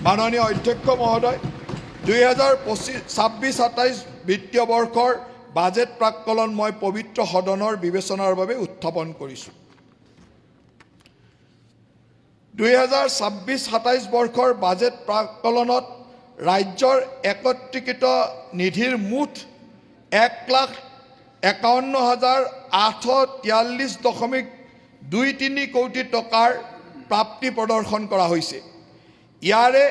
মাননীয় অধ্যক্ষ মহোদয়, 2026-27 বিত্তীয় বৰ্ষৰ বাজেট প্ৰাক্কলন মই পবিত্ৰ সদনৰ বিবেচনাৰ বাবে উত্থাপন কৰিছোঁ। 2026-27 বৰ্ষৰ বাজেট প্ৰাক্কলনত ৰাজ্যৰ একত্ৰিত নিধিৰ মুঠ 1,51,843.23 কোটি টকাৰ প্ৰাপ্তি প্ৰদৰ্শন কৰা হৈছে। ইয়াৰে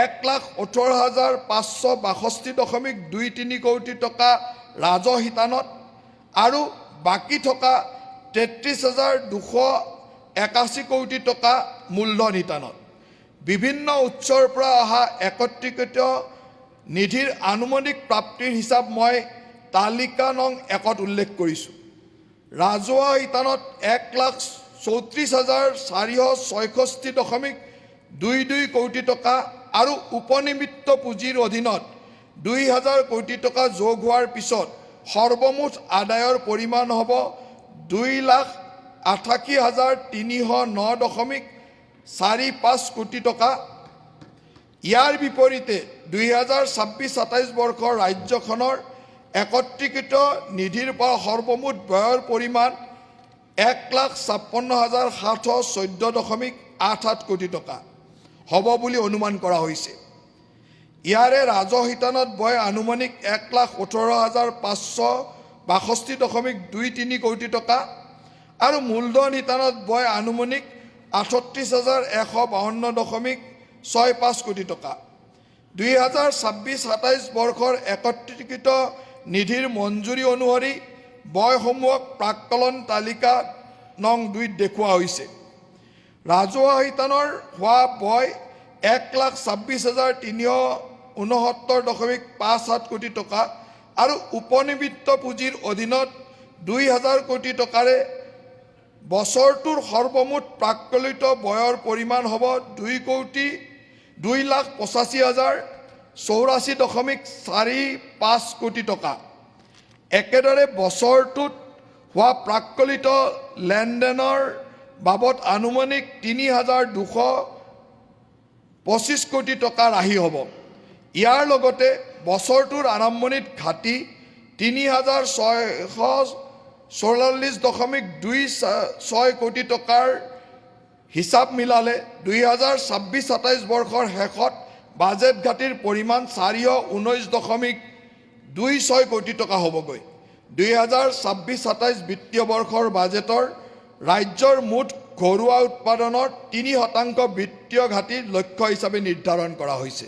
1,18,562.23 কোটি টকা ৰাজহ শিতানত আৰু বাকী থকা 33,281 কোটি টকা মূলধন শিতানত। বিভিন্ন উৎসৰ পৰা অহা একত্ৰিত নিধিৰ আনুমানিক প্ৰাপ্তিৰ হিচাপ মই তালিকা নং 1ত উল্লেখ কৰিছোঁ। ৰাজহুৱা শিতানত 1,34,466.22 কোটি টকা আৰু উপনিমিত্ত পুঁজিৰ অধীনত 2,000 কোটি টকা যোগ হোৱাৰ পিছত সৰ্বমুঠ আদায়ৰ পৰিমাণ হ'ব 2,88,309.45 কোটি টকা। ইয়াৰ বিপৰীতে 2026-27 বৰ্ষৰ ৰাজ্যখনৰ একত্ৰিত নিধিৰ পৰা সৰ্বমুঠ ব্যয়ৰ পৰিমাণ 1,56,714.87 কোটি টকা হ'ব বুলি অনুমান কৰা হৈছে। ইয়াৰে ৰাজহ শিতানত ব্যয় আনুমানিক 1,18,562.23 কোটি টকা আৰু মূলধন শিতানত ব্যয় আনুমানিক 38,152.65 কোটি টকা। 2026-27 বৰ্ষৰ একত্ৰিত নিধিৰ মঞ্জুৰি অনুসৰি ব্যয়সমূহক প্ৰাক্কলন তালিকা নং 2ত দেখুওৱা হৈছে। ৰাজহুৱা শিতানৰ হোৱা ব্যয় 1,26,369.57 কোটি টকা আৰু উপনিমিত্ত পুঁজিৰ অধীনত 2,000 কোটি টকাৰে বছৰটোৰ সৰ্বমুঠ প্ৰাক্কলিত ব্যয়ৰ পৰিমাণ হ'ব 2,85,084.45 কোটি টকা। একেদৰে বছৰটোত হোৱা প্ৰাক্কলিত লেনদেনৰ বাবদ আনুমানিক 3,225 কোটি টকা ৰাহি হ'ব। ইয়াৰ লগতে বছৰটোৰ আৰম্ভণিত ঘাটি 3,644.26 কোটি টকাৰ হিচাপ মিলালে 2026-27 বৰ্ষৰ শেষত বাজেট ঘাটিৰ পৰিমাণ 419.26 কোটি টকা হ'বগৈ। 2026-27 বিত্তীয় বৰ্ষৰ বাজেটৰ ৰাজ্যৰ মুঠ ঘৰুৱা উৎপাদনৰ 3% বিত্তীয় ঘাটিৰ লক্ষ্য হিচাপে নিৰ্ধাৰণ কৰা হৈছে।